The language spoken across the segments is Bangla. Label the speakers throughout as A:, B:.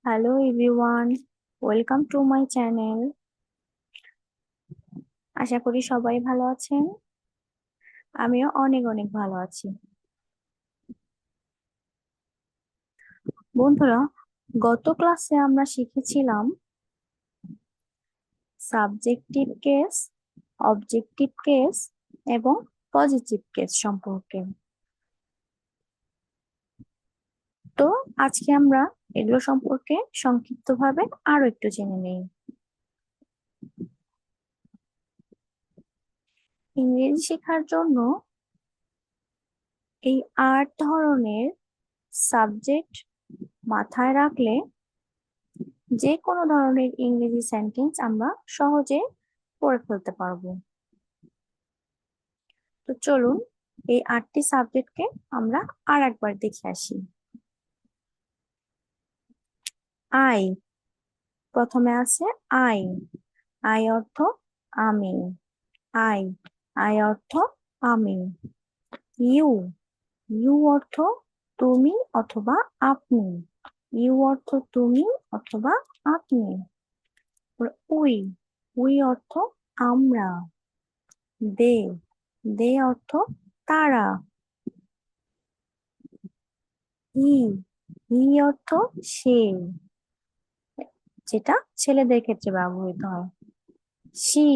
A: Hello everyone, welcome to my channel. আশা করি সবাই ভালো আছেন। আমিও অনেক অনেক ভালো আছি। বন্ধুরা, গত ক্লাসে আমরা শিখেছিলাম সাবজেক্টিভ কেস, অবজেক্টিভ কেস এবং পজিটিভ কেস সম্পর্কে। তো আজকে আমরা এগুলো সম্পর্কে সংক্ষিপ্তভাবে আরো একটু জেনে নেই। ইংরেজি শেখার জন্য এই 8 ধরনের সাবজেক্ট মাথায় রাখলে যে কোনো ধরনের ইংরেজি সেন্টেন্স আমরা সহজে পড়ে ফেলতে পারবো। তো চলুন এই 8টি সাবজেক্টকে আমরা আর একবার দেখে আসি। আই, প্রথমে আছে আই। আই অর্থ আমি। আই, আই অর্থ আমি। ইউ, ইউ অর্থ তুমি অথবা আপনি। ইউ অর্থ তুমি অথবা আপনি। উই, উই অর্থ আমরা। দে, দে অর্থ তারা। ই, ই অর্থ সে, যেটা ছেলেদের ক্ষেত্রে ব্যবহৃত হয়। সি,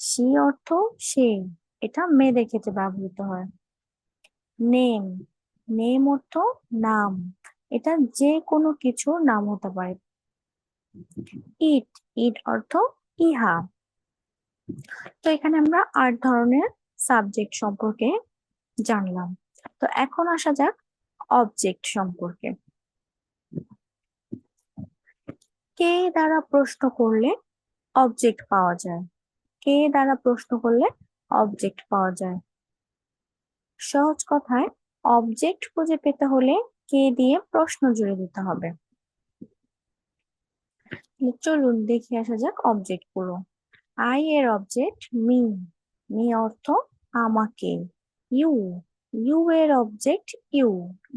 A: সি অর্থ সে, এটা মেয়েদের ক্ষেত্রে ব্যবহৃত হয়। নেম, নেম অর্থ নাম, এটা যে কোনো কিছুর নাম হতে পারে। ইট, ইট অর্থ ইহা। তো এখানে আমরা 8 ধরনের সাবজেক্ট সম্পর্কে জানলাম। তো এখন আসা যাক অবজেক্ট সম্পর্কে। কে দ্বারা প্রশ্ন করলে অবজেক্ট পাওয়া যায়? কে দ্বারা প্রশ্ন করলে অবজেক্ট পাওয়া যায়? সহজ কথায়, অবজেক্ট খুঁজে পেতে হলে কে দিয়ে প্রশ্ন জুড়ে দিতে হবে। চলুন দেখে আসা যাক অবজেক্ট গুলো। আই এর অবজেক্ট মি, মি অর্থ আমাকে। ইউ, ইউ এর অবজেক্ট ইউ,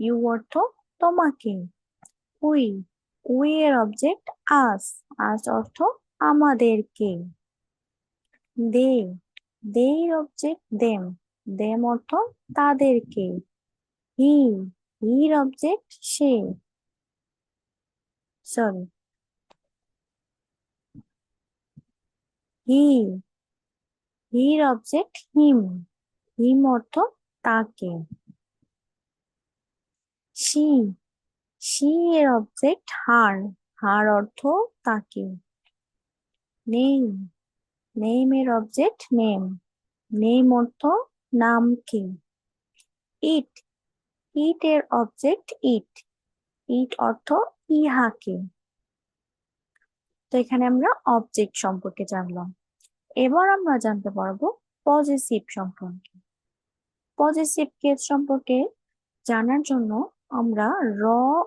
A: ইউ অর্থ তোমাকে। উই, উই এর অবজেক্ট আস, আস অর্থ আমাদেরকে। দে, দে এর অবজেক্ট দেম, দেম অর্থ তাদেরকে। হি, হির অবজেক্ট সে, সরি, হি, হির অবজেক্ট হিম, হিম অর্থ তাকে। শি, শি এর অবজেক্ট হার, হার অর্থ তাকে। নেম, নেম এর অবজেক্ট নেম, নেম অর্থ নামকে। ইট, ইট এর অবজেক্ট ইট, ইট অর্থ ইহাকে। তো এখানে আমরা অবজেক্ট সম্পর্কে জানলাম। এবার আমরা জানতে পারবো পজেসিভ সম্পর্কে। পজেসিভ কেস সম্পর্কে জানার জন্য আমরা র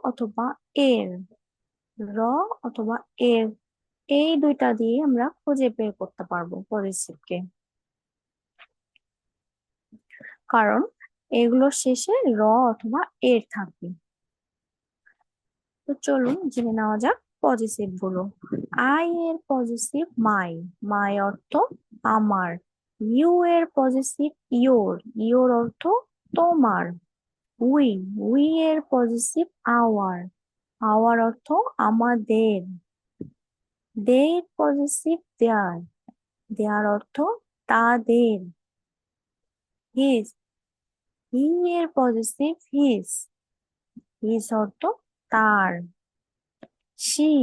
A: অথবা এর, র অথবা এর, এই দুইটা দিয়ে আমরা খুঁজে বের করতে পারবো পজেসিভকে। কারণ এগুলোর শেষে র অথবা এর থাকবে। তো চলুন জেনে নেওয়া যাক পজেসিভ গুলো। আই এর পজেসিভ মাই, মাই অর্থ আমার। ইউ এর পজেসিভ ইয়োর, ইয়োর অর্থ তোমার। উই, উই এর পজেসিভ আওয়ার, আওয়ার অর্থ আমাদের। দে এর পজেসিভ দেয়ার, দেয়ার অর্থ তাদের। হিজ, হি এর পজেসিভ হিজ, হিজ অর্থ তার। শি,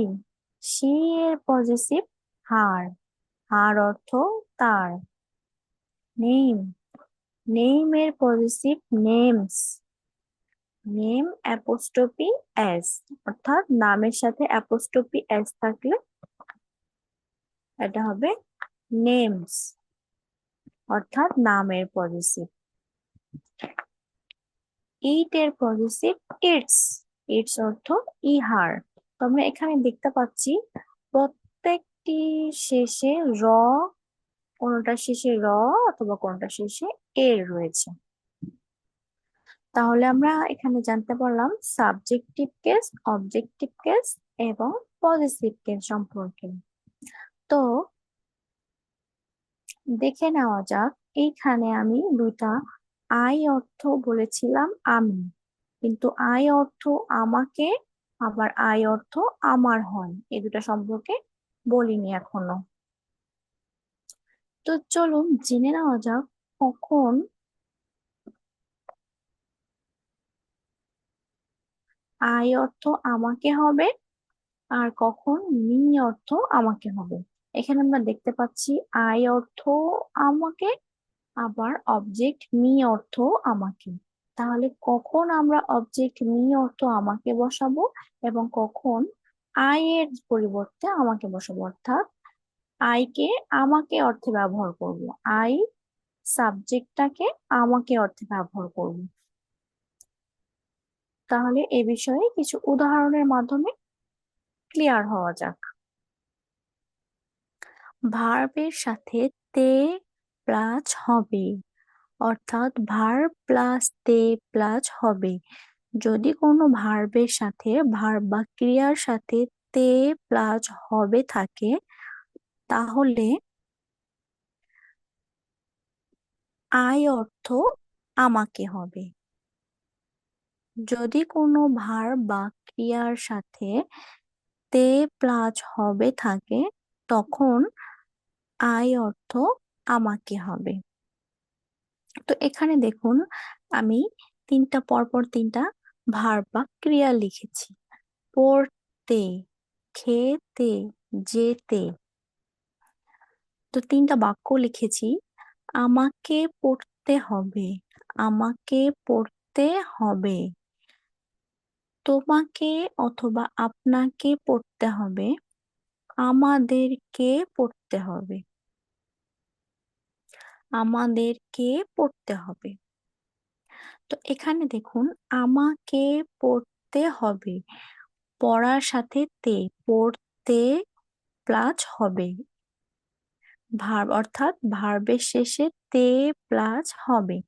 A: শি এর পজেসিভ হার, হার অর্থ তার। নেম, নেম এর পজেসিভ নেমস, নেম অ্যাপোস্ট্রোফি এস, অর্থাৎ নামের সাথে অ্যাপোস্ট্রোফি এস থাকলে এটা হবে নেমস, অর্থাৎ নামের পজেসিভ। ইট এর পজেসিভ ইটস, ইটস অর্থ ইহার। তো আমরা এখানে দেখতে পাচ্ছি প্রত্যেকটি শেষে র, কোনোটা শেষে র অথবা কোনোটা শেষে এর রয়েছে। তাহলে আমরা এখানে জানতে পারলাম সাবজেক্টিভ কেস, অবজেক্টিভ কেস এবং পজিটিভ টেন্স সম্পর্কে। তো দেখে নেওয়া যাক, এইখানে আমি দুইটা আই অর্থ বলেছিলাম আমি, কিন্তু আই অর্থ আমাকে, আবার আই অর্থ আমার হয়, এই দুটা সম্পর্কে বলিনি এখনো। তো চলুন জেনে নেওয়া যাক কখন আই অর্থ আমাকে হবে আর কখন মি অর্থ আমাকে হবে। এখানে আমরা দেখতে পাচ্ছি আই অর্থ আমাকে, আবার অবজেক্ট মি অর্থ আমাকে। তাহলে কখন আমরা অবজেক্ট মি অর্থ আমাকে বসাবো এবং কখন আই এর পরিবর্তে আমাকে বসাবো, অর্থাৎ আই কে আমাকে অর্থে ব্যবহার করব, আই সাবজেক্টটাকে আমাকে অর্থে ব্যবহার করব। তাহলে এ বিষয়ে কিছু উদাহরণের মাধ্যমে ক্লিয়ার হওয়া যাক। ভার্বের সাথে তে প্লাস হবে, অর্থাৎ ভার্ব প্লাস তে প্লাস হবে। যদি কোনো ভার্বের সাথে, ভার্ব বা ক্রিয়ার সাথে তে প্লাস হবে থাকে, তাহলে আই অর্থ আমাকে হবে। যদি কোনো ভার্ব বা ক্রিয়ার সাথে তে প্লাস হবে থাকে, তখন আই অর্থ আমাকে হবে। তো এখানে দেখুন, আমি পরপর তিনটা ভার্ব বা ক্রিয়া লিখেছি। পড়তে, খেতে, যেতে। তো তিনটা বাক্য লিখেছি। আমাকে পড়তে হবে, আমাকে পড়তে হবে। তোমাকে অথবা আপনাকে পড়তে হবে, আমাদেরকে পড়তে হবে, আমাদেরকে পড়তে হবে। তো এখানে দেখুন, আমাকে পড়তে হবে, পড়ার সাথে তে, পড়তে প্লাস হবে, ভার্ব অর্থাৎ ভার্বের শেষে তে প্লাস হবে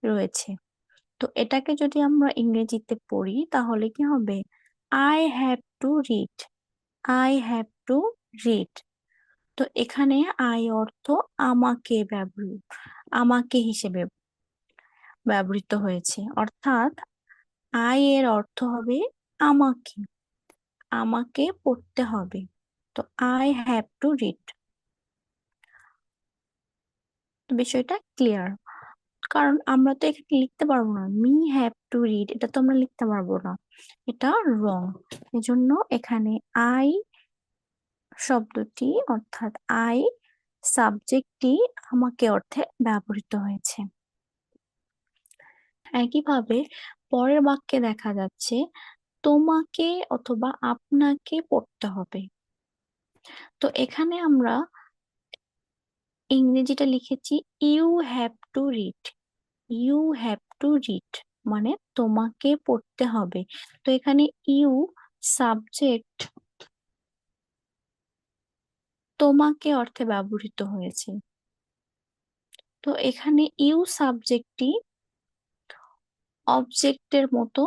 A: রয়েছে। তো এটাকে যদি আমরা ইংরেজিতে পড়ি তাহলে কি হবে? I have to read, I have to read. তো এখানে আই অর্থ আমাকে আমাকে হিসেবে ব্যবহৃত হয়েছে, অর্থাৎ আই এর অর্থ হবে আমাকে, আমাকে পড়তে হবে। তো আই হ্যাভ টু রিড। বিষয়টা ক্লিয়ার? কারণ আমরা তো এখানে লিখতে পারবো না মি হ্যাভ টু রিড, এটা তো আমরা লিখতে পারবো না, এটা রং। এজন্য এখানে আই শব্দটি অর্থাৎ আই সাবজেক্টটি আমাকে অর্থে ব্যবহৃত হয়েছে। একইভাবে পরের বাক্যে দেখা যাচ্ছে তোমাকে অথবা আপনাকে পড়তে হবে। তো এখানে আমরা ইংরেজিটা লিখেছি you have to read, you have to read মানে তোমাকে পড়তে হবে। তো এখানে ইউ সাবজেক্ট তোমাকে অর্থে ব্যবহৃত হয়েছে। তো এখানে ইউ সাবজেক্টটি অবজেক্টের মতো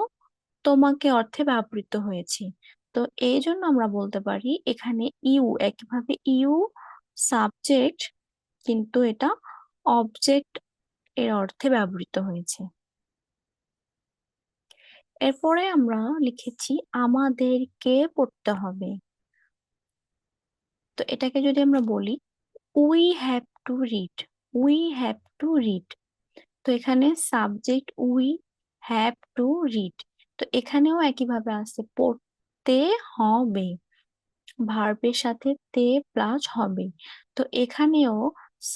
A: তোমাকে অর্থে ব্যবহৃত হয়েছে। তো এই জন্য আমরা বলতে পারি এখানে ইউ, একইভাবে ইউ সাবজেক্ট, কিন্তু এটা অবজেক্ট এর অর্থে ব্যবহৃত হয়েছে। এরপরে আমরা লিখেছি আমাদেরকে পড়তে হবে। তো এটাকে যদি আমরা বলি we have to read, we have to read. তো এখানে subject we, have to read. তো এখানেও একইভাবে আছে পড়তে হবে, ভার্বের সাথে তে প্লাস হবে। তো এখানেও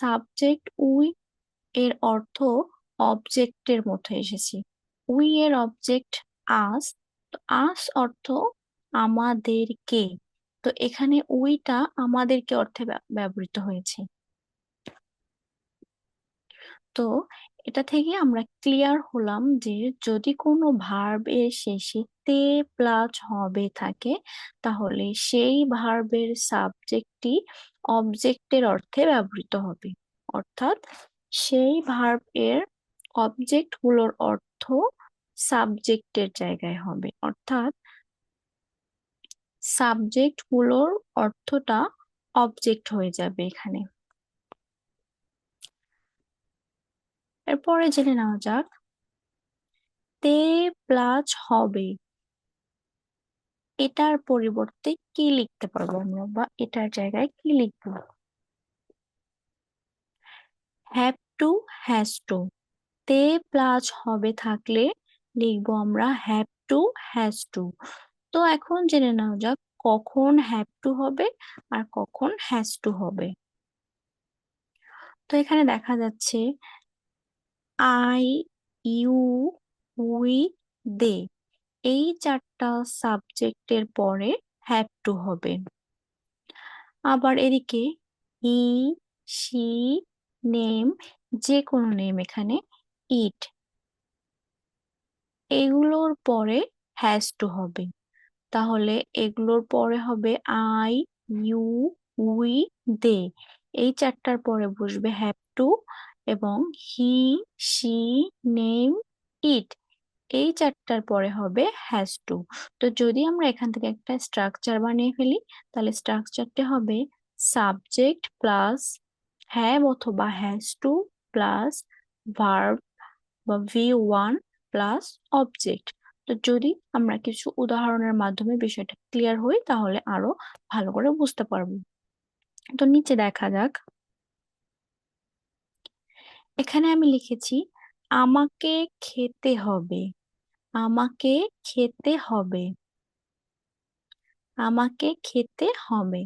A: সাবজেক্ট উই এর অর্থ অবজেক্টের মতো এসেছে। উই এর অবজেক্ট আস, তো আস অর্থ আমাদেরকে। তো এখানে উইটা আমাদেরকে অর্থে ব্যবহৃত হয়েছে। তো এটা থেকে আমরা ক্লিয়ার হলাম যে যদি কোনো ভার্ব এর শেষে তে প্লাস হবে থাকে, তাহলে সেই ভার্বের সাবজেক্টটি অবজেক্টের অর্থে ব্যবহৃত হবে, অর্থাৎ সেই ভার্ব এর অবজেক্ট গুলোর অর্থ সাবজেক্টের জায়গায় হবে। অর্থাৎ সাবজেক্ট গুলোর অর্থটা অবজেক্ট হয়ে যাবে এখানে। এরপরে জেনে নেওয়া যাক তে প্লাস হবে, এটার পরিবর্তে কি লিখতে পারবো আমরা, বা এটার জায়গায় কি লিখবো? Have to, has to. তে প্লাস হবে থাকলে লিখবো আমরা হ্যাভ টু, হ্যাজ টু। তো এখন জেনে নেওয়া যাক কখন হ্যাভ টু হবে আর কখন হ্যাজ টু হবে। তো এখানে দেখা যাচ্ছে আই, ইউ, উই, দে, এই চারটা সাবজেক্টের পরে হ্যাভ টু হবে। আবার এদিকে হি, শি, নেম, যে কোনো নেম এখানে, ইট, এগুলোর পরে হ্যাজ টু হবে। তাহলে এগুলোর পরে হবে আই, ইউ, উই, দে, এই চারটার পরে বসবে হ্যাভ টু, এবং হি, শি, নেম, ইট, এই চারটার পরে হবে হ্যাজ টু। তো যদি আমরা এখান থেকে একটা স্ট্রাকচার বানিয়ে ফেলি, তাহলে স্ট্রাকচারটা হবে সাবজেক্ট প্লাস হ্যাভ অথবা হ্যাজ টু প্লাস ভার্ব বা ভি ওয়ান প্লাস অবজেক্ট। তো যদি আমরা কিছু উদাহরণের মাধ্যমে বিষয়টা ক্লিয়ার হই তাহলে আরো ভালো করে বুঝতে পারবো। তো নিচে দেখা যাক, এখানে আমি লিখেছি আমাকে খেতে হবে, আমাকে খেতে হবে, আমাকে খেতে হবে।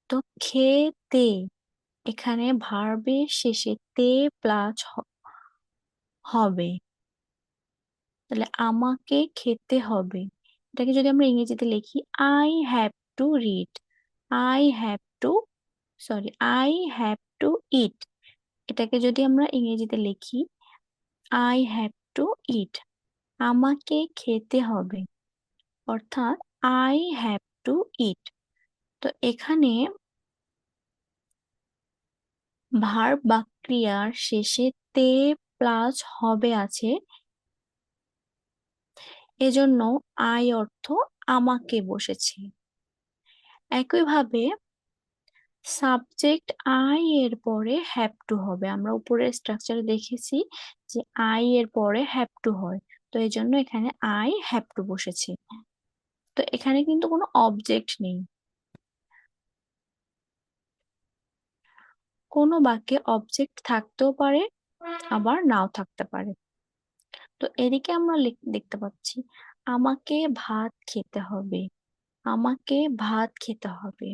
A: তো খেতে, এখানে ভার্বের শেষে তে প্লাস হবে, তাহলে আমাকে খেতে হবে। এটাকে যদি আমরা ইংরেজিতে লিখি I have to read, I have to, sorry, I have to eat, এটাকে যদি আমরা ইংরেজিতে লিখি আই হ্যাভ টু ইট, আমাকে খেতে হবে, অর্থাৎ আই হ্যাভ টু ইট। তো এখানে ভার্ব বা ক্রিয়ার শেষে তে প্লাস হবে আছে, এজন্য আই অর্থ আমাকে বসেছে। একইভাবে সাবজেক্ট আই এর পরে হ্যাভ টু হবে, আমরা উপরের স্ট্রাকচারে দেখেছি যে আই এর পরে হ্যাভ টু হয়, তো এই জন্য এখানে আই হ্যাভ টু বসেছে। তো এখানে কিন্তু কোনো অবজেক্ট নেই। কোনো বাক্যে অবজেক্ট থাকতেও পারে আবার নাও থাকতে পারে। তো এদিকে আমরা দেখতে পাচ্ছি আমাকে ভাত খেতে হবে, আমাকে ভাত খেতে হবে।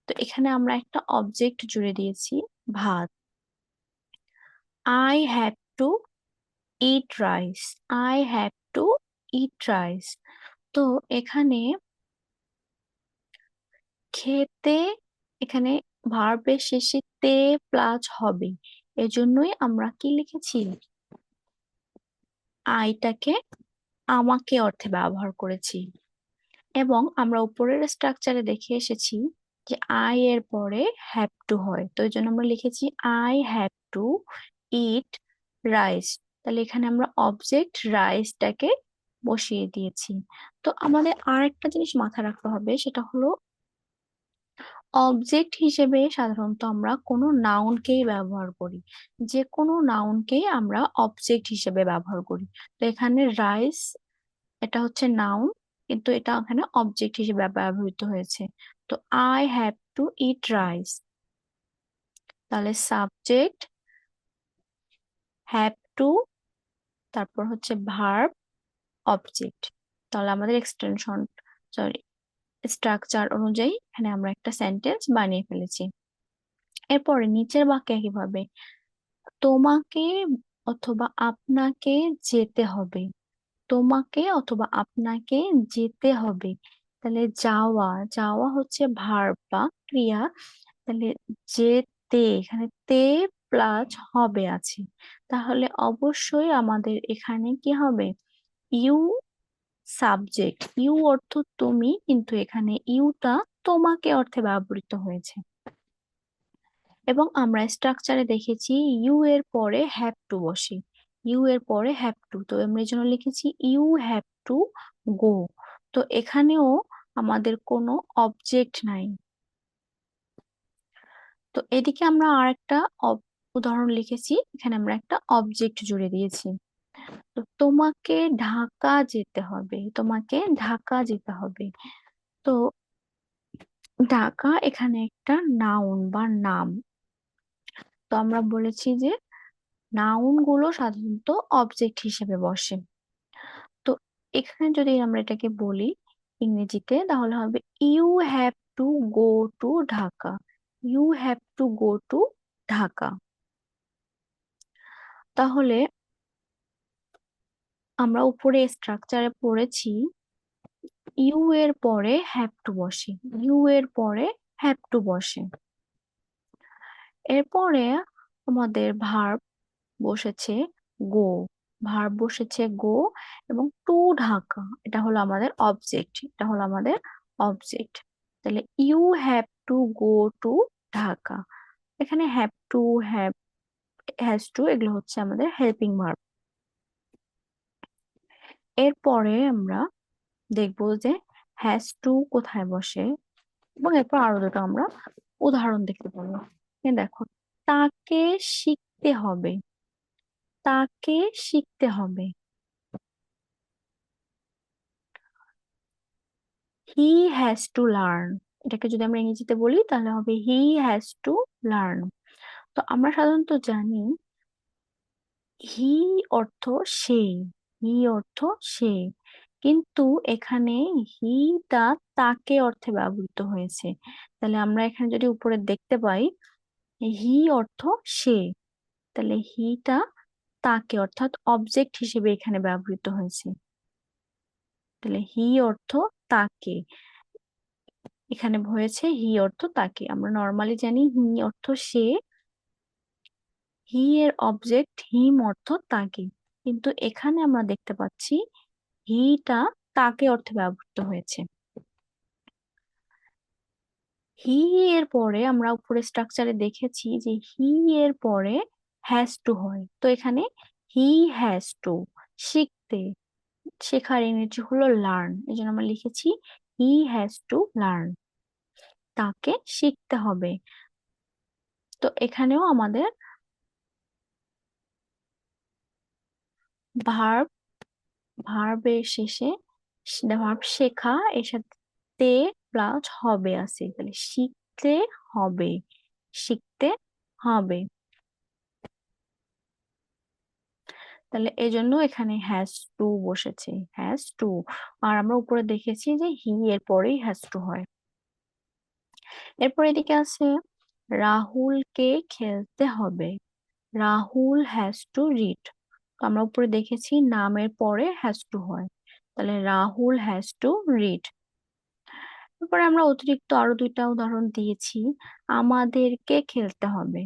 A: তো এখানে আমরা একটা অবজেক্ট জুড়ে দিয়েছি, ভাত। I have to eat rice, I have to eat rice. তো এখানে খেতে, এখানে ভার্বের শেষে তে প্লাস হবে, এজন্যই আমরা কি লিখেছি, আইটাকে আমাকে অর্থে ব্যবহার করেছি। এবং আমরা উপরের স্ট্রাকচারে দেখে এসেছি যে আই এর পরে হ্যাভ টু হয়, তো এই জন্য আমরা লিখেছি I have to eat rice. তাহলে এখানে আমরা অবজেক্ট রাইসটাকে বসিয়ে দিয়েছি। তো আমাদের আরেকটা জিনিস মাথায় রাখতে হবে, সেটা হলো অবজেক্ট হিসেবে সাধারণত আমরা কোনো নাউনকেই ব্যবহার করি, যে কোনো নাউনকেই আমরা অবজেক্ট হিসেবে ব্যবহার করি। তো এখানে রাইস, এটা হচ্ছে নাউন, কিন্তু এটা এখানে অবজেক্ট হিসেবে ব্যবহৃত হয়েছে। তো I have to eat rice, তাহলে সাবজেক্ট, হ্যাভ টু, তারপর হচ্ছে ভার্ব, অবজেক্ট। তাহলে আমাদের এক্সটেনশন, সরি, স্ট্রাকচার অনুযায়ী এখানে আমরা একটা সেন্টেন্স বানিয়ে ফেলেছি। এরপরে নিচের বাক্যে একইভাবে তোমাকে অথবা আপনাকে যেতে হবে, তোমাকে অথবা আপনাকে যেতে হবে। তাহলে যাওয়া, যাওয়া হচ্ছে ভার্ব বা ক্রিয়া, তাহলে যেতে, এখানে তে প্লাস হবে আছে, তাহলে অবশ্যই আমাদের এখানে কি হবে, ইউ সাবজেক্ট, ইউ অর্থ তুমি, কিন্তু এখানে ইউটা তোমাকে অর্থে ব্যবহৃত হয়েছে। এবং আমরা স্ট্রাকচারে দেখেছি ইউ এর পরে হ্যাভ টু বসে, ইউ এর পরে হ্যাভ টু, তো আমরা এই জন্য লিখেছি ইউ হ্যাভ টু গো। তো এখানেও আমাদের কোনো অবজেক্ট নাই। তো এদিকে আমরা আর একটা উদাহরণ লিখেছি, এখানে আমরা একটা অবজেক্ট জুড়ে দিয়েছি। তো তোমাকে ঢাকা যেতে হবে, তোমাকে ঢাকা যেতে হবে। তো ঢাকা এখানে একটা নাউন বা নাম। তো আমরা বলেছি যে নাউন গুলো সাধারণত অবজেক্ট হিসেবে বসে। তো এখানে যদি আমরা এটাকে বলি ইংরেজিতে, তাহলে হবে you have to go to Dhaka. You have to go to Dhaka. তাহলে আমরা উপরে স্ট্রাকচারে পড়েছি ইউ এর পরে হ্যাভ টু বসে, ইউ এর পরে হ্যাভ টু বসে। এরপরে আমাদের ভার্ব বসেছে গো, ভার্ব বসেছে গো, এবং টু ঢাকা এটা হলো আমাদের অবজেক্ট, এটা হলো আমাদের অবজেক্ট। তাহলে you have to go to Dhaka. এখানে have to, have, has to এগুলো হচ্ছে আমাদের হেল্পিং ভার্ব। এরপরে আমরা দেখবো যে হ্যাজ টু কোথায় বসে, এবং এরপর আরো দুটো আমরা উদাহরণ দেখতে পাবো। দেখো, তাকে শিখতে হবে, তাকে শিখতে হবে। হি হ্যাজ টু লার্ন, এটাকে যদি আমরা ইংরেজিতে বলি তাহলে হবে হি হ্যাজ টু লার্ন। তো আমরা সাধারণত জানি হি অর্থ সে, হি অর্থ সে, কিন্তু এখানে হিটা তাকে অর্থে ব্যবহৃত হয়েছে। তাহলে আমরা এখানে যদি উপরে দেখতে পাই হি অর্থ সে, তাহলে হিটা তাকে অর্থাৎ অবজেক্ট হিসেবে এখানে ব্যবহৃত হয়েছে। তাহলে হি অর্থ তাকে, এখানে হয়েছে হি অর্থ তাকে। আমরা নর্মালি জানি হি অর্থ সে, হি এর অবজেক্ট হিম অর্থ তাকে, কিন্তু এখানে আমরা দেখতে পাচ্ছি হিটা তাকে অর্থে ব্যবহৃত হয়েছে। হি এর পরে আমরা উপরে স্ট্রাকচারে দেখেছি যে হি এর পরে হ্যাজ টু হয়। তো এখানে হি হ্যাজ টু, শিখতে, শেখার ইংরেজি হলো লার্ন, এই জন্য আমরা লিখেছি হি হ্যাজ টু লার্ন, তাকে শিখতে হবে। তো এখানেও আমাদের ভার্ব, ভার্বের শেষে ভার্ব শেখা এর সাথে তে প্লাস হবে আছে, তাহলে শিখতে হবে, শিখতে হবে। তাহলে এই জন্য এখানে হ্যাজ টু বসেছে, হ্যাজ টু। আর আমরা উপরে দেখেছি যে হি এর পরেই হ্যাজ টু হয়। এরপর এদিকে আছে রাহুলকে খেলতে হবে, রাহুল হ্যাজ টু রিড। আমরা উপরে দেখেছি নামের পরে হ্যাজ টু হয়, তাহলে রাহুল হ্যাজ টু রিড। তারপরে আমরা অতিরিক্ত আরো দুইটা উদাহরণ দিয়েছি, আমাদেরকে খেলতে হবে,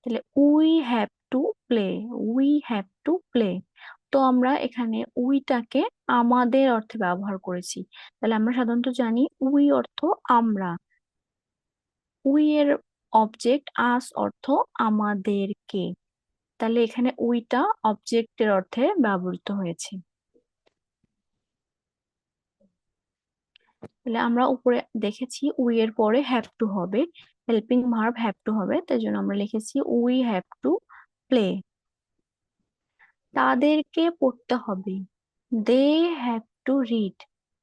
A: তাহলে we have to play, we have to play. তো আমরা এখানে উইটাকে আমাদের অর্থে ব্যবহার করেছি। তাহলে আমরা সাধারণত জানি উই অর্থ আমরা, উই এর অবজেক্ট আস অর্থ আমাদেরকে, তাহলে এখানে উইটা অবজেক্টের অর্থে ব্যবহৃত হয়েছে। তাহলে আমরা উপরে দেখেছি উই এর পরে হ্যাভ টু হবে, হেল্পিং ভার্ব হ্যাভ টু হবে, তাই জন্য আমরা লিখেছি উই হ্যাভ টু প্লে। তাদেরকে পড়তে হবে, দে হ্যাভ টু রিড।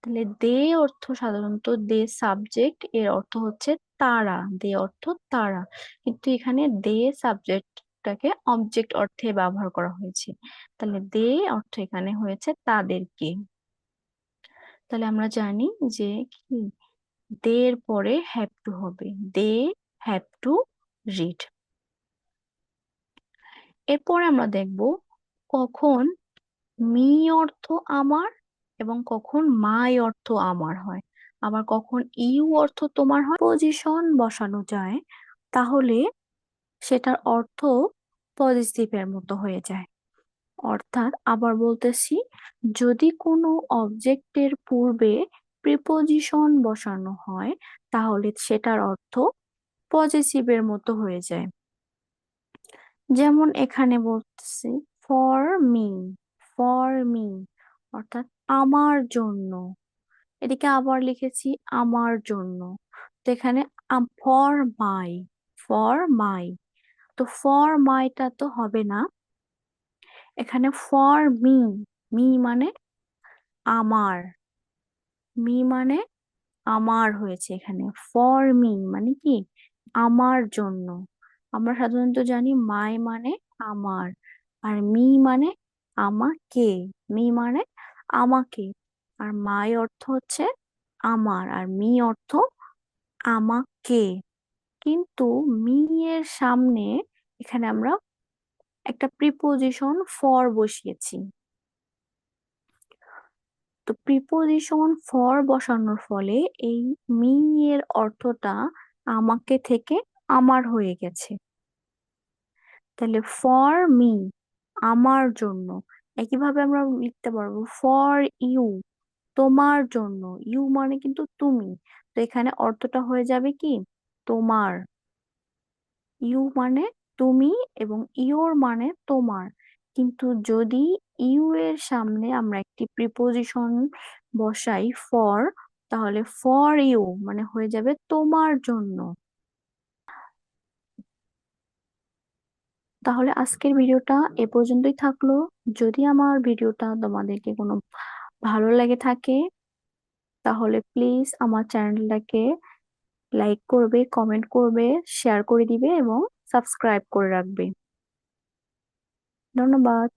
A: তাহলে দে অর্থ সাধারণত দে সাবজেক্ট, এর অর্থ হচ্ছে তারা, দে অর্থ তারা, কিন্তু এখানে দে সাবজেক্টটাকে অবজেক্ট অর্থে ব্যবহার করা হয়েছে, তাহলে দে অর্থ এখানে হয়েছে তাদেরকে। তাহলে আমরা জানি যে কি দে এর পরে হ্যাভ টু হবে, দে হ্যাভ টু রিড। এরপরে আমরা দেখব কখন মি অর্থ আমার এবং কখন মাই অর্থ আমার হয়, আবার কখন ইউ অর্থ তোমার হয়। পজিশন বসানো যায় তাহলে সেটার অর্থ পজিটিভের মতো হয়ে যায়। অর্থাৎ আবার বলতেছি, যদি কোনো অবজেক্টের পূর্বে প্রিপজিশন বসানো হয় তাহলে সেটার অর্থ পজিটিভের মতো হয়ে যায়। যেমন এখানে বলতেছি ফর মি, ফর মি অর্থাৎ আমার জন্য, এদিকে আবার লিখেছি আমার জন্য। তো এখানে ফর মাই, ফর মাই, তো ফর মাইটা তো হবে না, এখানে ফর মি, মি মানে আমার, মি মানে আমার হয়েছে এখানে। ফর মি মানে কি, আমার জন্য। আমরা সাধারণত জানি মাই মানে আমার, আর মি মানে আমাকে, মি মানে আমাকে, আর মাই অর্থ হচ্ছে আমার, আর মি অর্থ আমাকে। কিন্তু মি এর সামনে এখানে আমরা একটা প্রিপোজিশন ফর বসিয়েছি। তো প্রিপোজিশন ফর বসানোর ফলে এই মি এর অর্থটা আমাকে থেকে আমার হয়ে গেছে। তাহলে ফর মি, আমার জন্য। একইভাবে আমরা লিখতে পারবো ফর ইউ, তোমার জন্য। ইউ মানে কিন্তু তুমি, তো এখানে অর্থটা হয়ে যাবে কি তোমার। ইউ মানে তুমি এবং ইওর মানে তোমার। কিন্তু যদি ইউ এর সামনে আমরা একটি প্রিপোজিশন বসাই ফর, তাহলে ফর ইউ মানে হয়ে যাবে তোমার জন্য। তাহলে আজকের ভিডিওটা এ পর্যন্তই থাকলো। যদি আমার ভিডিওটা তোমাদেরকে কোনো ভালো লাগে থাকে, তাহলে প্লিজ আমার চ্যানেলটাকে লাইক করবে, কমেন্ট করবে, শেয়ার করে দিবে এবং সাবস্ক্রাইব করে রাখবে। ধন্যবাদ।